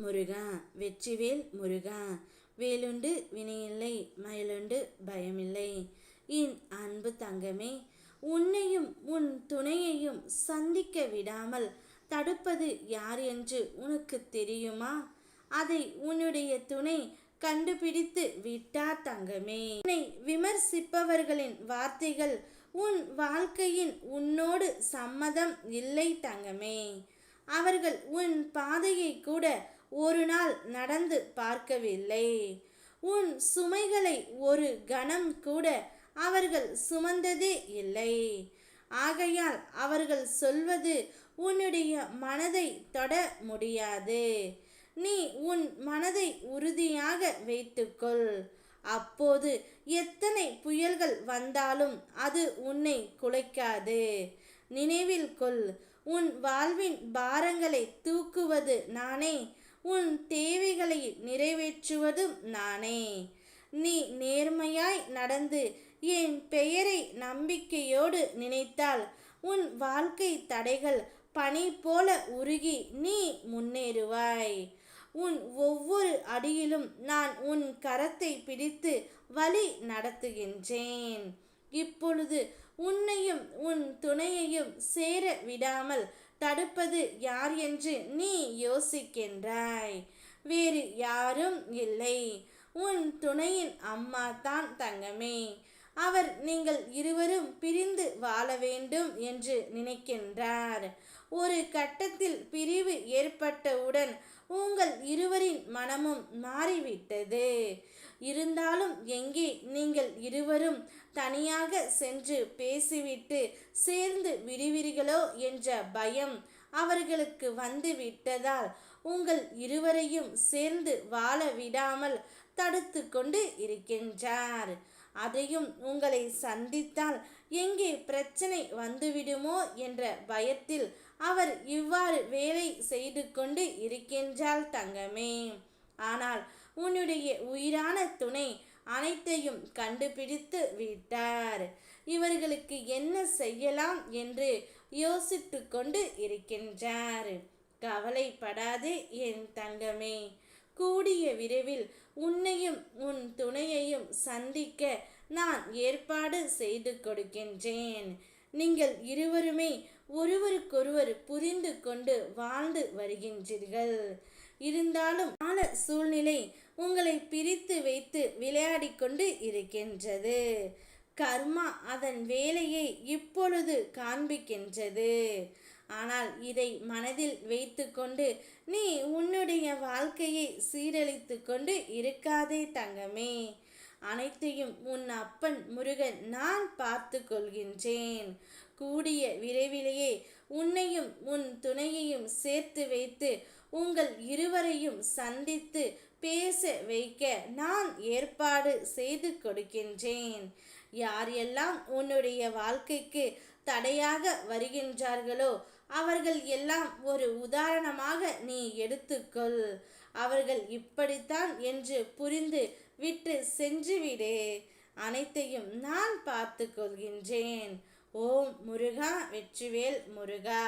முருகா வெற்றிவேல் முருகா. வேலுண்டு வினையில்லை, மயிலுண்டு பயமில்லை. என் அன்பு தங்கமே, உன்னையும் உன் துணையையும் சந்திக்க விடாமல் தடுப்பது யார் என்று உனக்கு தெரியுமா? அதை உன்னுடைய துணை கண்டுபிடித்து விட்டார் தங்கமே. உன்னை விமர்சிப்பவர்களின் வார்த்தைகள் உன் வாழ்க்கையின் உன்னோடு சம்மதம் இல்லை தங்கமே. அவர்கள் உன் பாதையை கூட ஒரு நாள் நடந்து பார்க்கவில்லை. உன் சுமைகளை ஒரு கணம் கூட அவர்கள் சுமந்ததே இல்லை. ஆகையால் அவர்கள் சொல்வது உன்னுடைய மனதை தொட முடியாது. நீ உன் மனதை உறுதியாக வைத்துக்கொள். அப்போது எத்தனை புயல்கள் வந்தாலும் அது உன்னை குலைக்காது. நினைவில் கொள், உன் வாழ்வின் பாரங்களை தூக்குவது நானே, உன் தேவைகளை நிறைவேற்றுவதும் நானே. நீ நேர்மையாய் நடந்து என் பெயரை நம்பிக்கையோடு நினைத்தால் உன் வாழ்க்கை தடைகள் பனி போல உருகி நீ முன்னேறுவாய். உன் ஒவ்வொரு அடியிலும் நான் உன் கரத்தை பிடித்து வழி நடத்துகின்றேன். இப்பொழுது உன்னையும் உன் துணையையும் சேர விடாமல் தடுப்பது யார் என்று நீ யோசிக்கின்றாய். வேறு யாரும் இல்லை, உன் துணையின் அம்மா தான் தங்கமே. அவர் நீங்கள் இருவரும் பிரிந்து வாழ வேண்டும் என்று நினைக்கின்றார். ஒரு கட்டத்தில் பிரிவு ஏற்பட்டவுடன் உங்கள் இருவரின் மனமும் மாறிவிட்டது. இருந்தாலும் எங்கே நீங்கள் இருவரும் தனியாக சென்று பேசிவிட்டு சேர்ந்து விடுவீர்களோ என்ற பயம் அவர்களுக்கு வந்து விட்டதால் உங்கள் இருவரையும் சேர்ந்து வாழ விடாமல் தடுத்து கொண்டு இருக்கின்றார். அதையும் உங்களை சந்தித்தால் எங்கே பிரச்சனை வந்துவிடுமோ என்ற பயத்தில் அவர் இவ்வாறு வேலை செய்து கொண்டு இருக்கின்றாள் தங்கமே. ஆனால் உன்னுடைய உயிரான துணை அனைத்தையும் கண்டுபிடித்து விட்டார். இவர்களுக்கு என்ன செய்யலாம் என்று யோசித்து கொண்டு இருக்கின்றார். கவலைப்படாதே என் தங்கமே. கூடிய விரைவில் உன்னையும் உன் துணையையும் சந்திக்க நான் ஏற்பாடு செய்து கொடுக்கின்றேன். நீங்கள் இருவருமே ஒருவருக்கொருவர் புரிந்து கொண்டு வாழ்ந்து வருகின்றீர்கள். இருந்தாலும் கால சூழ்நிலை உங்களை பிரித்து வைத்து விளையாடி கொண்டு இருக்கின்றது. கர்மா அதன் வேலையை இப்பொழுது காண்பிக்கின்றது. ஆனால் இதை மனதில் வைத்து கொண்டு நீ உன்னுடைய வாழ்க்கையை சீரழித்து கொண்டு இருக்காதே தங்கமே. அனைத்தையும் உன் அப்பன் முருகன் நான் பார்த்து கொள்கின்றேன். கூடிய விரைவிலேயே உன்னையும் உன் துணையையும் சேர்த்து வைத்து உங்கள் இருவரையும் சந்தித்து பேச வைக்க நான் ஏற்பாடு செய்து கொடுக்கின்றேன். யார் எல்லாம் உன்னுடைய வாழ்க்கைக்கு தடையாக வருகின்றார்களோ அவர்கள் எல்லாம் ஒரு உதாரணமாக நீ எடுத்துக்கொள். அவர்கள் இப்படித்தான் என்று புரிந்து விட்டு சென்றுவிடு. அனைத்தையும் நான் பார்த்து கொள்கின்றேன். ஓம் முருகா வெற்றிவேல் முருகா.